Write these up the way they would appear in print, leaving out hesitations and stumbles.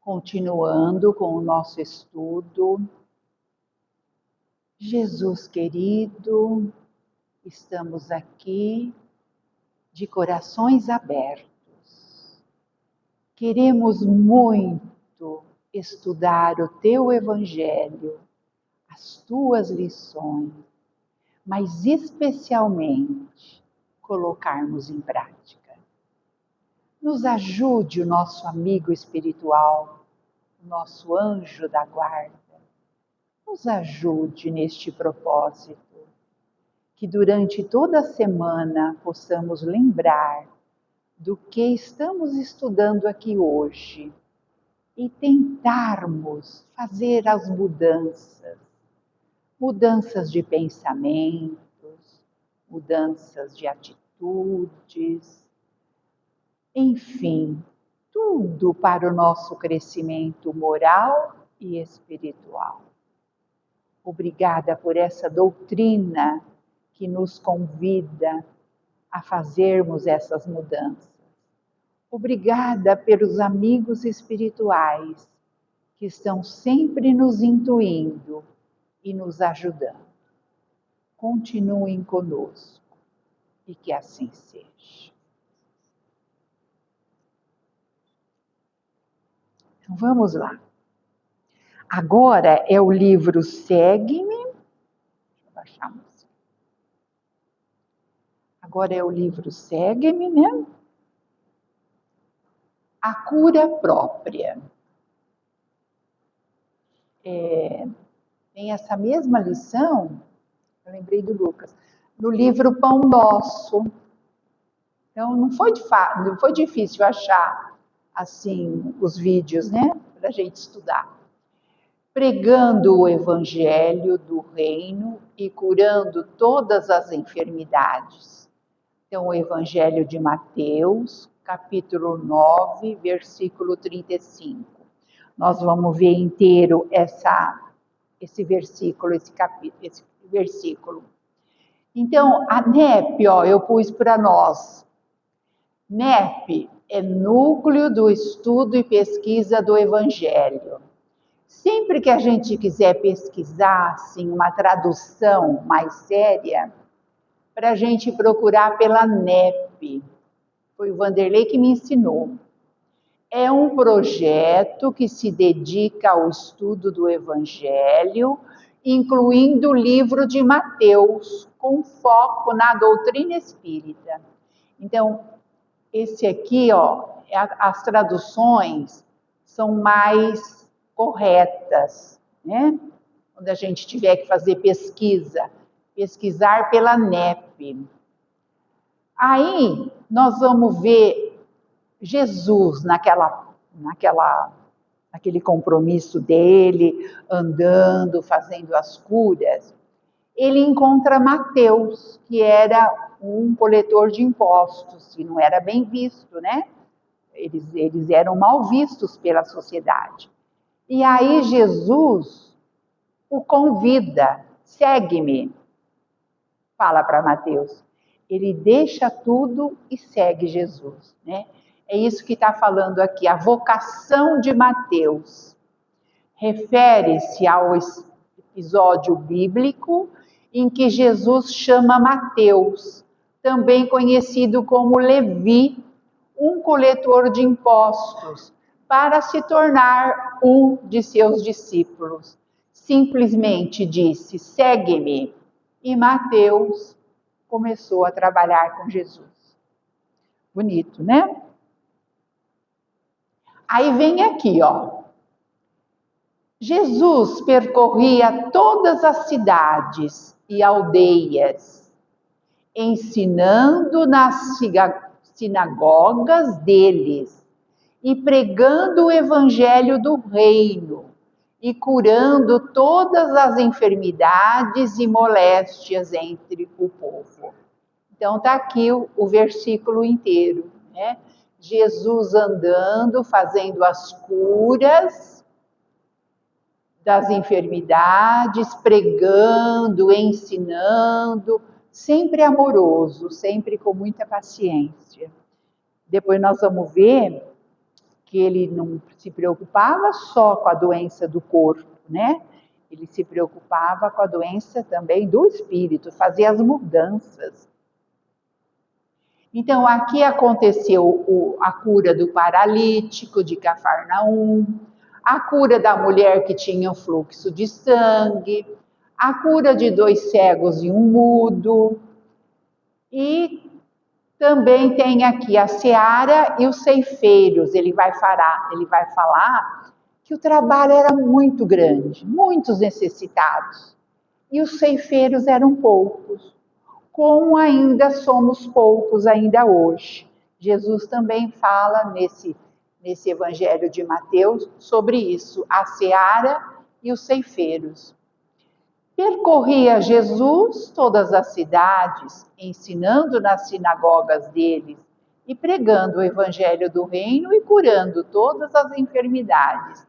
Continuando com o nosso estudo, Jesus querido, estamos aqui de corações abertos. Queremos muito estudar o teu Evangelho, as tuas lições, mas especialmente colocarmos em prática. Nos ajude o nosso amigo espiritual, o nosso anjo da guarda. Nos ajude neste propósito, que durante toda a semana possamos lembrar do que estamos estudando aqui hoje e tentarmos fazer as mudanças de pensamentos, mudanças de atitudes, enfim, tudo para o nosso crescimento moral e espiritual. Obrigada por essa doutrina que nos convida a fazermos essas mudanças. Obrigada pelos amigos espirituais que estão sempre nos intuindo e nos ajudando. Continuem conosco e que assim seja. Então vamos lá. Agora é o livro Segue-me. Deixa eu baixar a música. Agora é o livro Segue-me, né? A cura própria. Tem essa mesma lição, eu lembrei do Lucas, no livro Pão Nosso. Então não foi difícil achar assim os vídeos, né? Para a gente estudar. Pregando o Evangelho do Reino e curando todas as enfermidades. Então, o Evangelho de Mateus, capítulo 9, versículo 35. Nós vamos ver inteiro esse versículo. Então, a NEP, eu pus para nós. NEP é Núcleo do Estudo e Pesquisa do Evangelho. Sempre que a gente quiser pesquisar assim, uma tradução mais séria, para a gente procurar pela NEP. Foi o Vanderlei que me ensinou. É um projeto que se dedica ao estudo do Evangelho, incluindo o livro de Mateus, com foco na doutrina espírita. Então, esse aqui, as traduções são mais corretas, né? Quando a gente tiver que fazer pesquisar pela NEP. Aí, nós vamos ver Jesus naquele compromisso dele, andando, fazendo as curas. Ele encontra Mateus, que era um coletor de impostos, e não era bem visto, né? Eles eram mal vistos pela sociedade. E aí Jesus o convida, segue-me, fala para Mateus. Ele deixa tudo e segue Jesus, né? É isso que está falando aqui, a vocação de Mateus. Refere-se ao episódio bíblico em que Jesus chama Mateus, também conhecido como Levi, um coletor de impostos, para se tornar um de seus discípulos. Simplesmente disse, segue-me, e Mateus começou a trabalhar com Jesus. Bonito, né? Aí vem aqui, Jesus percorria todas as cidades e aldeias, ensinando nas sinagogas deles e pregando o evangelho do reino e curando todas as enfermidades e moléstias entre o povo. Então está aqui o versículo inteiro, né? Jesus andando, fazendo as curas das enfermidades, pregando, ensinando, sempre amoroso, sempre com muita paciência. Depois nós vamos ver que ele não se preocupava só com a doença do corpo, né? Ele se preocupava com a doença também do espírito, fazia as mudanças. Então, aqui aconteceu a cura do paralítico de Cafarnaum, a cura da mulher que tinha um fluxo de sangue, a cura de 2 cegos e um mudo, e também tem aqui a seara e os ceifeiros. Ele vai falar que o trabalho era muito grande, muitos necessitados, e os ceifeiros eram poucos, como ainda somos poucos ainda hoje. Jesus também fala nesse Evangelho de Mateus sobre isso, a seara e os ceifeiros. Percorria Jesus todas as cidades, ensinando nas sinagogas deles e pregando o evangelho do reino e curando todas as enfermidades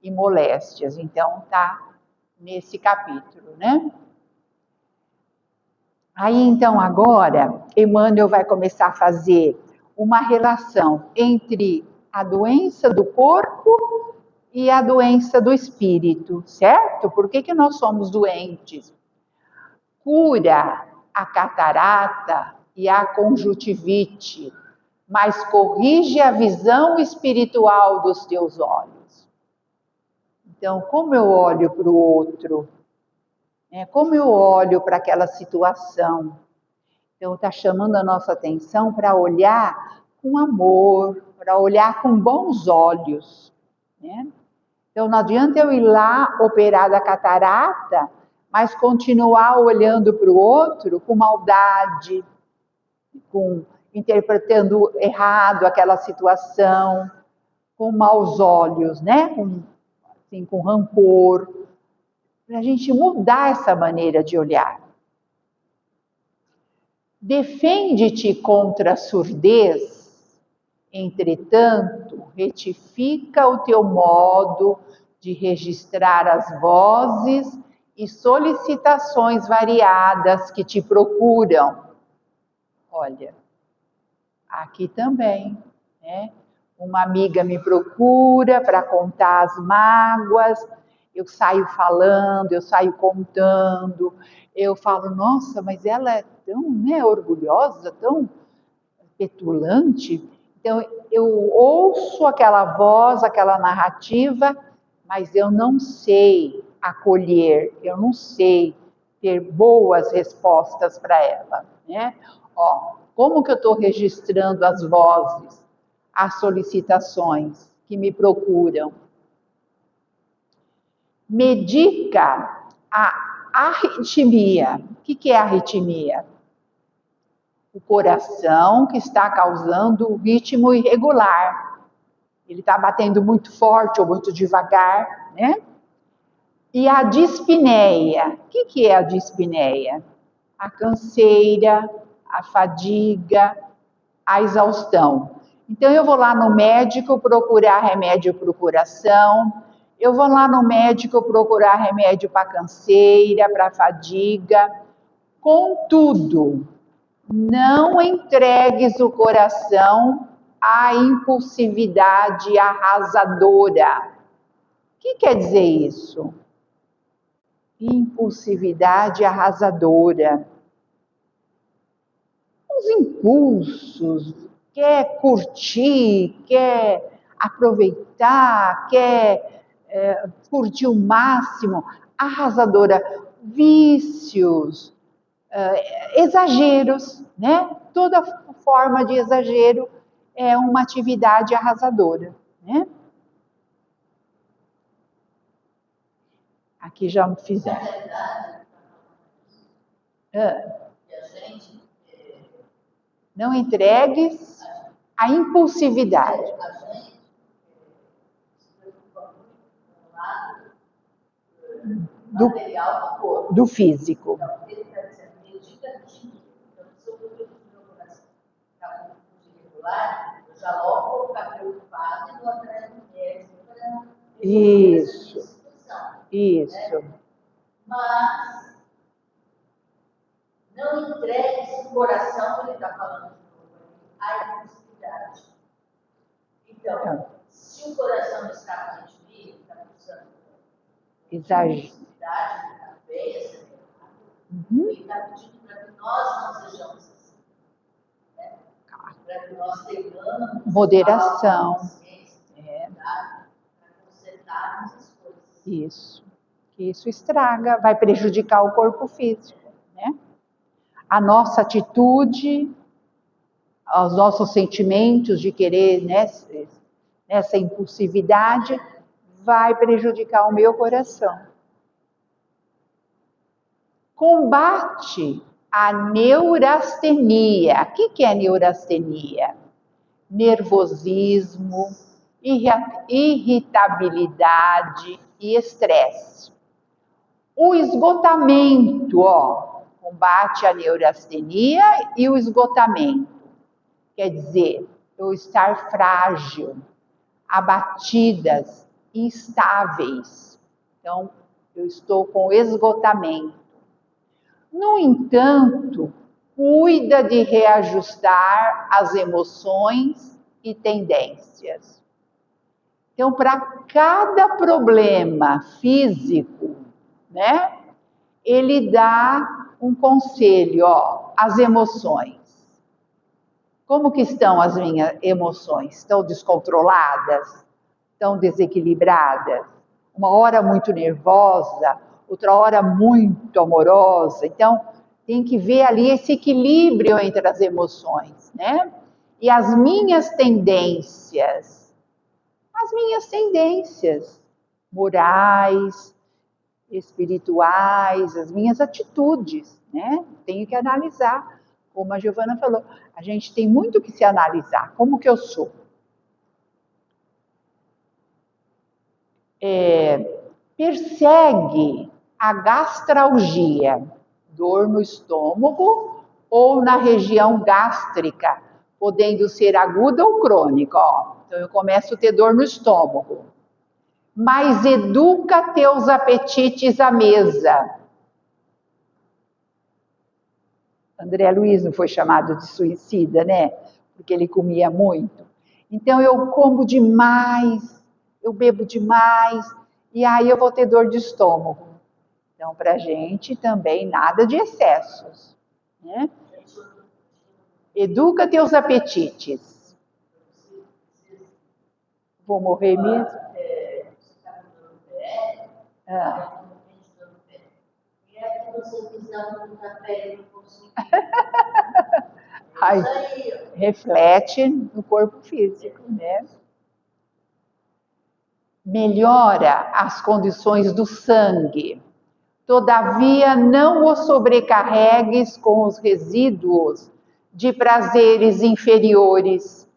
e moléstias. Então tá nesse capítulo, né? Aí então agora, Emmanuel vai começar a fazer uma relação entre a doença do corpo e a doença do espírito, certo? Por que nós somos doentes? Cura a catarata e a conjuntivite, mas corrige a visão espiritual dos teus olhos. Então, como eu olho para o outro? Como eu olho para aquela situação? Então, está chamando a nossa atenção para olhar com amor, para olhar com bons olhos, né? Então, não adianta eu ir lá operar da catarata, mas continuar olhando para o outro com maldade, interpretando errado aquela situação, com maus olhos, né? Com rancor, para a gente mudar essa maneira de olhar. Defende-te contra a surdez, entretanto, retifica o teu modo de registrar as vozes e solicitações variadas que te procuram. Olha, aqui também, né? Uma amiga me procura para contar as mágoas, eu saio falando, eu saio contando, eu falo, nossa, mas ela é tão, né, orgulhosa, tão petulante. Então, eu ouço aquela voz, aquela narrativa, mas eu não sei acolher, eu não sei ter boas respostas para ela, né? Ó, como que eu estou registrando as vozes, as solicitações que me procuram? Medica a arritmia. O que é arritmia? O coração que está causando um ritmo irregular. Ele está batendo muito forte ou muito devagar, né? E a dispneia. O que é a dispneia? A canseira, a fadiga, a exaustão. Então, eu vou lá no médico procurar remédio para o coração, eu vou lá no médico procurar remédio para a canseira, para a fadiga. Contudo, não entregues o coração à impulsividade arrasadora. O que quer dizer isso? Impulsividade arrasadora. Os impulsos, quer curtir, quer aproveitar, quer curtir o máximo, arrasadora, vícios, exageros, né? Toda forma de exagero é uma atividade arrasadora, né? Aqui já fizeram. Não entregues a impulsividade. Do físico. Eu já logo vou ficar preocupada e vou atrás do médico para isso. Isso. Mas não entregue esse coração que ele está falando de novo, a impulsividade. Então, se o coração está muito vivo, está precisando de Exagero. da veia acelerada, ele está pedindo para que nós não sejamos assim. Né? Para que nós tenhamos moderação. Para consertarmos as coisas. Isso. Isso estraga, vai prejudicar o corpo físico, né? A nossa atitude, os nossos sentimentos de querer, né, nessa impulsividade, vai prejudicar o meu coração. Combate a neurastenia. O que é neurastenia? Nervosismo, irritabilidade e estresse. O esgotamento, combate a neurastenia e o esgotamento. Quer dizer, eu estar frágil, abatidas, instáveis. Então, eu estou com esgotamento. No entanto, cuida de reajustar as emoções e tendências. Então, para cada problema físico, né, ele dá um conselho, as emoções. Como que estão as minhas emoções? Estão descontroladas? Estão desequilibradas? Uma hora muito nervosa, outra hora muito amorosa. Então, tem que ver ali esse equilíbrio entre as emoções, né? E as minhas tendências morais, espirituais, as minhas atitudes, né? Tenho que analisar, como a Giovana falou, a gente tem muito que se analisar, como que eu sou. Persegue a gastralgia, dor no estômago ou na região gástrica, podendo ser aguda ou crônica. Então eu começo a ter dor no estômago. Mas educa teus apetites à mesa. André Luiz não foi chamado de suicida, né? Porque ele comia muito. Então eu como demais, eu bebo demais, e aí eu vou ter dor de estômago. Então, para a gente também nada de excessos, né? Educa teus apetites. Vou morrer mesmo? Ai, reflete no corpo físico, né? Melhora as condições do sangue. Todavia, não o sobrecarregues com os resíduos de prazeres inferiores.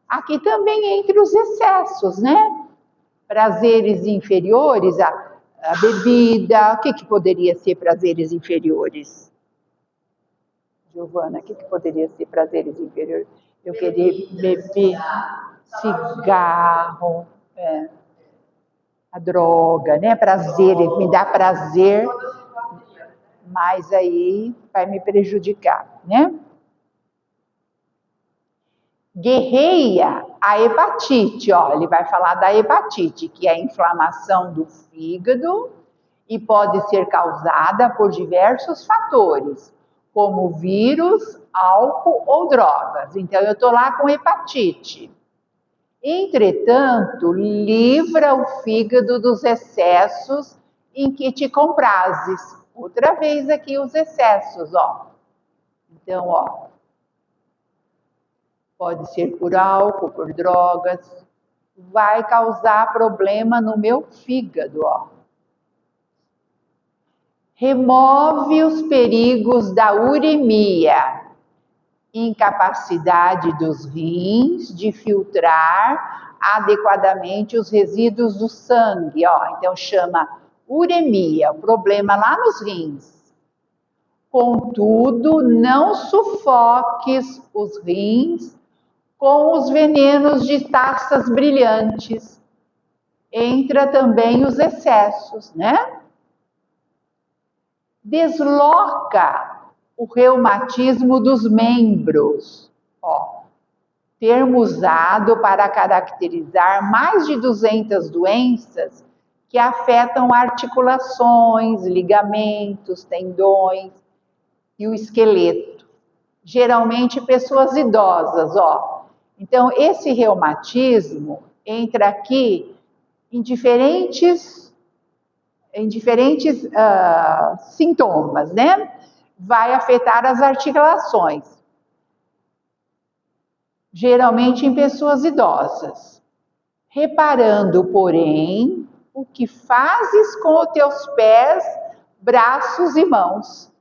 Aqui também entre os excessos, né? Prazeres inferiores, a bebida. O que poderia ser prazeres inferiores? Giovana, o que poderia ser prazeres inferiores? Eu querer beber cigarro, a droga, né? Prazer, ele me dá prazer, mas aí vai me prejudicar, né? Guerreia a hepatite, ele vai falar da hepatite, que é a inflamação do fígado e pode ser causada por diversos fatores, como vírus, álcool ou drogas. Então, eu estou lá com hepatite. Entretanto, livra o fígado dos excessos em que te comprases. Outra vez aqui os excessos, Então, pode ser por álcool, por drogas, vai causar problema no meu fígado, Remove os perigos da uremia, incapacidade dos rins de filtrar adequadamente os resíduos do sangue, Então chama uremia, o problema lá nos rins. Contudo, não sufoques os rins com os venenos de taças brilhantes. Entra também os excessos, né? Desloca o reumatismo dos membros. termo usado para caracterizar mais de 200 doenças que afetam articulações, ligamentos, tendões e o esqueleto. Geralmente pessoas idosas, ó. Então, esse reumatismo entra aqui em diferentes sintomas, né? Vai afetar as articulações. Geralmente em pessoas idosas. Reparando, porém, o que fazes com os teus pés, braços e mãos.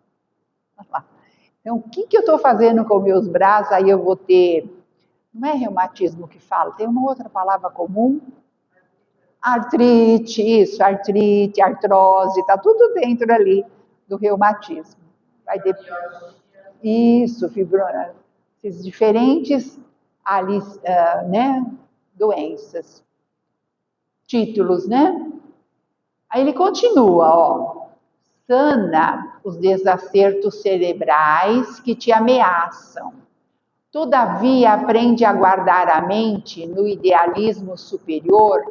Então, o que eu estou fazendo com meus braços? Aí eu vou ter, não é reumatismo que fala, tem uma outra palavra comum? Artrite, isso, artrite, artrose, está tudo dentro ali do reumatismo. Vai ter, isso, fibrose, esses diferentes ali, né, doenças, títulos, né? Aí ele continua, ó, sana os desacertos cerebrais que te ameaçam. Todavia, aprende a guardar a mente no idealismo superior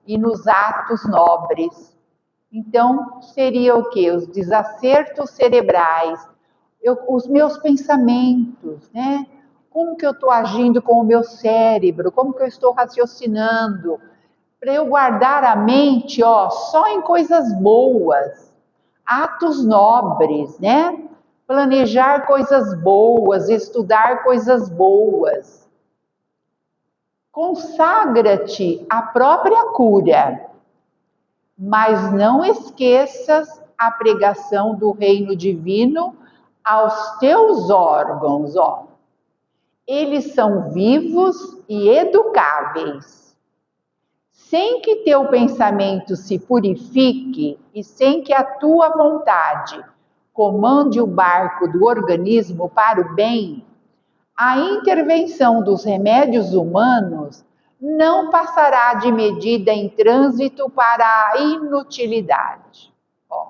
e nos atos nobres. Então, seria o quê? Os desacertos cerebrais, os meus pensamentos, né? Como que eu estou agindo com o meu cérebro? Como que eu estou raciocinando? Para eu guardar a mente, ó, só em coisas boas, atos nobres, né? Planejar coisas boas, estudar coisas boas. Consagra-te à própria cura, mas não esqueças a pregação do reino divino aos teus órgãos, ó. Eles são vivos e educáveis. Sem que teu pensamento se purifique e sem que a tua vontade comande o barco do organismo para o bem, a intervenção dos remédios humanos não passará de medida em trânsito para a inutilidade. Ó,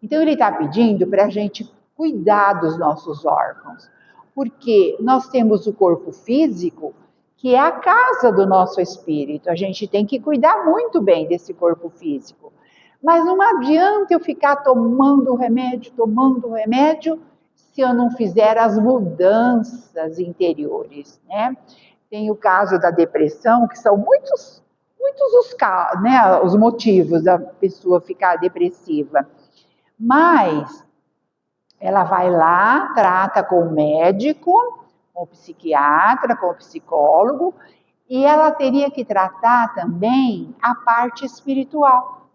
então ele está pedindo para a gente cuidar dos nossos órgãos, porque nós temos o corpo físico, que é a casa do nosso espírito. A gente tem que cuidar muito bem desse corpo físico. Mas não adianta eu ficar tomando remédio, se eu não fizer as mudanças interiores, né? Tem o caso da depressão, que são muitos os motivos da pessoa ficar depressiva. Mas ela vai lá, trata com o médico, com o psiquiatra, com o psicólogo, e ela teria que tratar também a parte espiritual.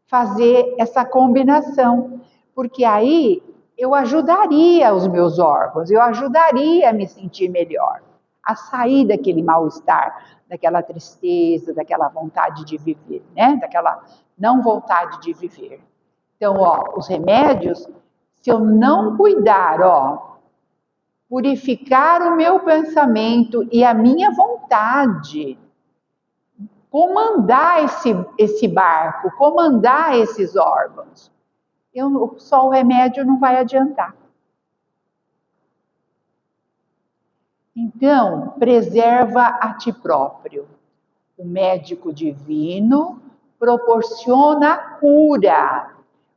Fazer essa combinação, porque aí eu ajudaria os meus órgãos, eu ajudaria a me sentir melhor, a sair daquele mal-estar, daquela tristeza, daquela vontade de viver, né? Daquela não vontade de viver. Então, ó, os remédios, se eu não cuidar, ó, purificar o meu pensamento e a minha vontade, comandar esse barco, comandar esses órgãos, só o remédio não vai adiantar. Então, preserva a ti próprio. O médico divino proporciona a cura,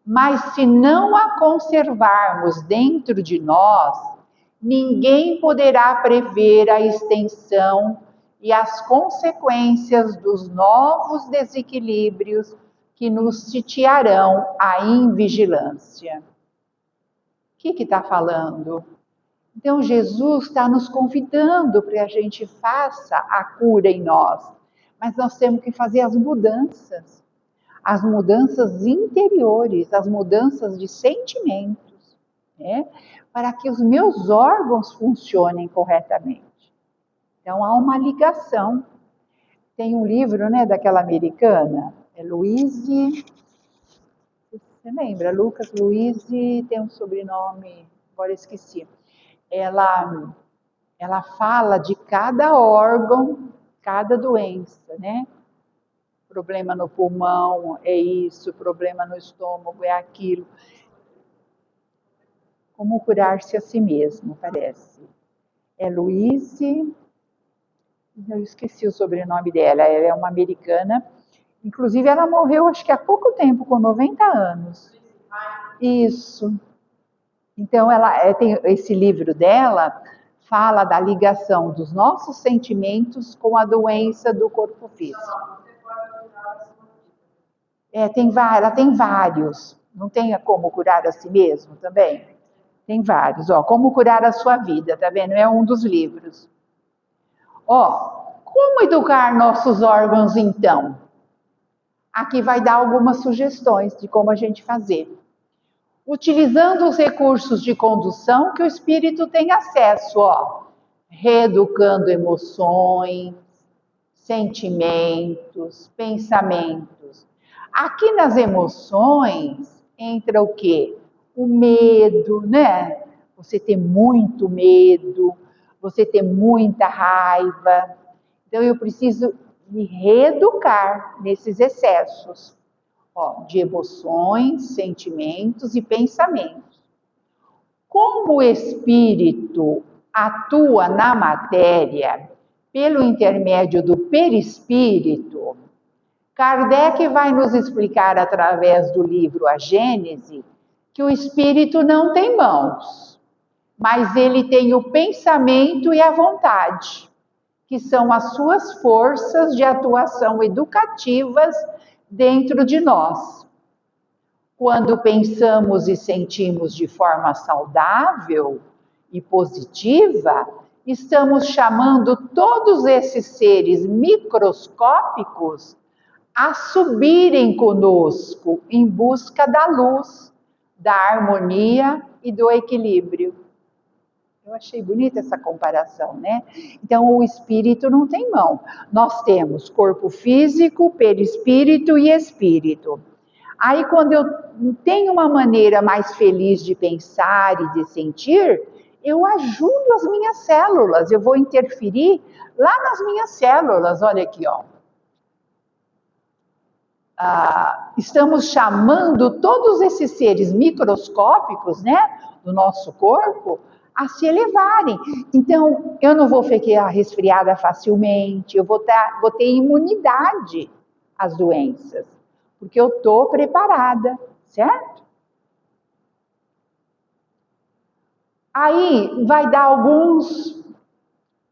mas se não a conservarmos dentro de nós, ninguém poderá prever a extensão e as consequências dos novos desequilíbrios que nos sitiarão a invigilância. O que está falando? Então, Jesus está nos convidando para que a gente faça a cura em nós, mas nós temos que fazer as mudanças interiores, as mudanças de sentimentos, né? Para que os meus órgãos funcionem corretamente. Então, há uma ligação. Tem um livro, né, daquela americana, Louise, você lembra? Lucas Louise, tem um sobrenome, agora esqueci. Ela fala de cada órgão, cada doença, né? Problema no pulmão é isso, problema no estômago é aquilo. Como curar-se a si mesmo, parece. É Louise Eu esqueci o sobrenome dela, ela é uma americana. Inclusive, ela morreu, acho que há pouco tempo, com 90 anos. Isso. Então, ela tem esse livro dela, fala da ligação dos nossos sentimentos com a doença do corpo físico. Ela tem vários. Não tem como curar a si mesmo também? Tem vários. Ó, como curar a sua vida, tá vendo? É um dos livros. Ó, como educar nossos órgãos, então? Aqui vai dar algumas sugestões de como a gente fazer. Utilizando os recursos de condução que o espírito tem acesso, ó. Reeducando emoções, sentimentos, pensamentos. Aqui nas emoções entra o quê? O medo, né? Você ter muito medo, você ter muita raiva. Então eu preciso me reeducar nesses excessos, ó, de emoções, sentimentos e pensamentos. Como o espírito atua na matéria pelo intermédio do perispírito, Kardec vai nos explicar através do livro A Gênese que o espírito não tem mãos, mas ele tem o pensamento e a vontade, que são as suas forças de atuação educativas dentro de nós. Quando pensamos e sentimos de forma saudável e positiva, estamos chamando todos esses seres microscópicos a subirem conosco em busca da luz, da harmonia e do equilíbrio. Eu achei bonita essa comparação, né? Então, o espírito não tem mão. Nós temos corpo físico, perispírito e espírito. Aí, quando eu tenho uma maneira mais feliz de pensar e de sentir, eu ajudo as minhas células, eu vou interferir lá nas minhas células. Olha aqui, ó. Estamos chamando todos esses seres microscópicos, né, do nosso corpo, a se elevarem. Então, eu não vou ficar resfriada facilmente, eu vou ter imunidade às doenças, porque eu estou preparada, certo? Aí vai dar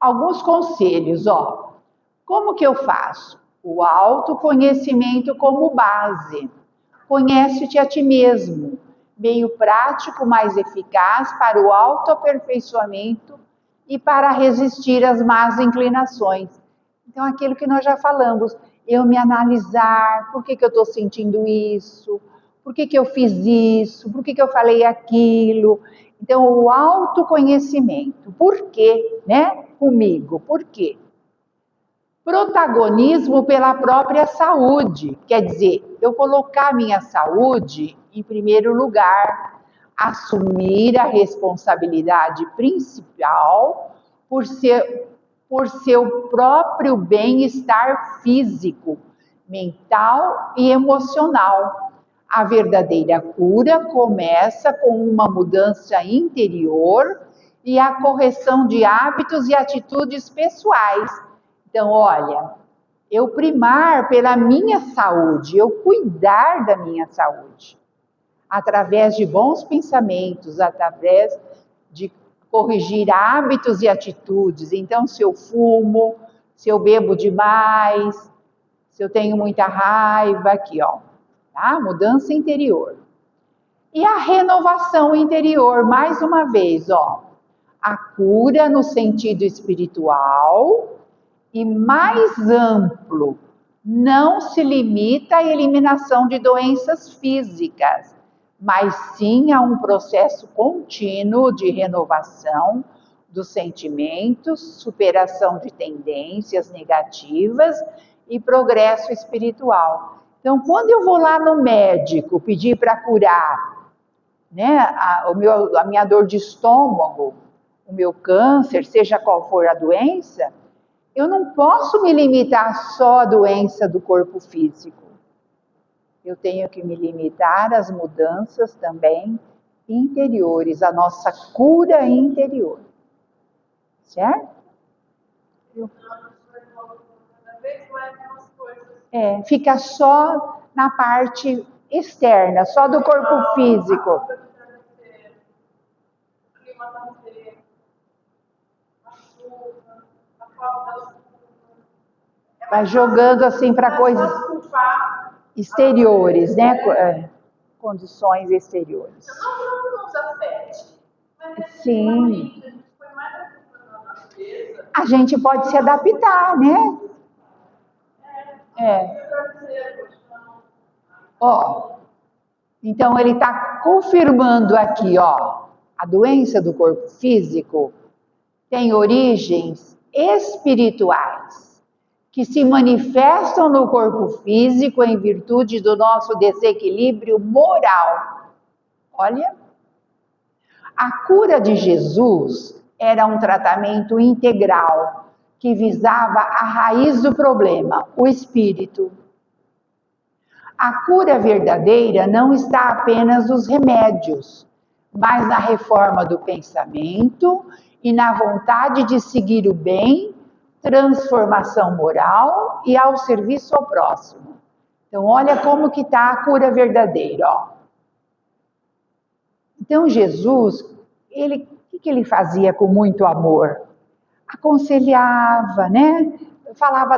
alguns conselhos, ó. Como que eu faço? O autoconhecimento como base. Conhece-te a ti mesmo, meio prático, mais eficaz para o autoaperfeiçoamento e para resistir às más inclinações. Então, aquilo que nós já falamos, eu me analisar, por que eu estou sentindo isso? Por que eu fiz isso? Por que eu falei aquilo? Então, o autoconhecimento. Por quê, né? Comigo, por quê? Protagonismo pela própria saúde, quer dizer, eu colocar minha saúde em primeiro lugar, assumir a responsabilidade principal por seu próprio bem-estar físico, mental e emocional. A verdadeira cura começa com uma mudança interior e a correção de hábitos e atitudes pessoais. Então, olha, eu primar pela minha saúde, eu cuidar da minha saúde, através de bons pensamentos, através de corrigir hábitos e atitudes. Então, se eu fumo, se eu bebo demais, se eu tenho muita raiva, aqui, ó, tá? Mudança interior. E a renovação interior, mais uma vez, ó, a cura no sentido espiritual e mais amplo, não se limita à eliminação de doenças físicas, mas sim a um processo contínuo de renovação dos sentimentos, superação de tendências negativas e progresso espiritual. Então, quando eu vou lá no médico pedir para curar, né, a minha dor de estômago, o meu câncer, seja qual for a doença, eu não posso me limitar só à doença do corpo físico. Eu tenho que me limitar às mudanças também interiores, à nossa cura interior. Certo? Fica só na parte externa, só do corpo físico. Vai jogando assim para coisas exteriores, né? Condições exteriores. Não nos afete. Sim. A gente pode se adaptar, né? Ó, então ele está confirmando aqui, ó, a doença do corpo físico tem origens espirituais que se manifestam no corpo físico em virtude do nosso desequilíbrio moral. Olha, a cura de Jesus era um tratamento integral que visava a raiz do problema, o espírito. A cura verdadeira não está apenas nos remédios, mas na reforma do pensamento e na vontade de seguir o bem, transformação moral e ao serviço ao próximo. Então, olha como que está a cura verdadeira, ó. Então, Jesus, o que ele fazia com muito amor? Aconselhava, né? Falava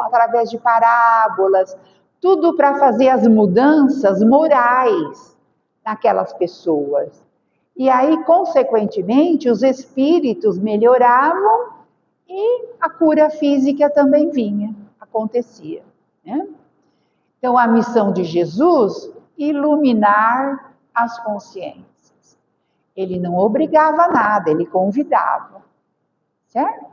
através de parábolas, tudo para fazer as mudanças morais naquelas pessoas. E aí, consequentemente, os espíritos melhoravam e a cura física também vinha, acontecia, né? Então, a missão de Jesus, iluminar as consciências. Ele não obrigava nada, ele convidava, certo?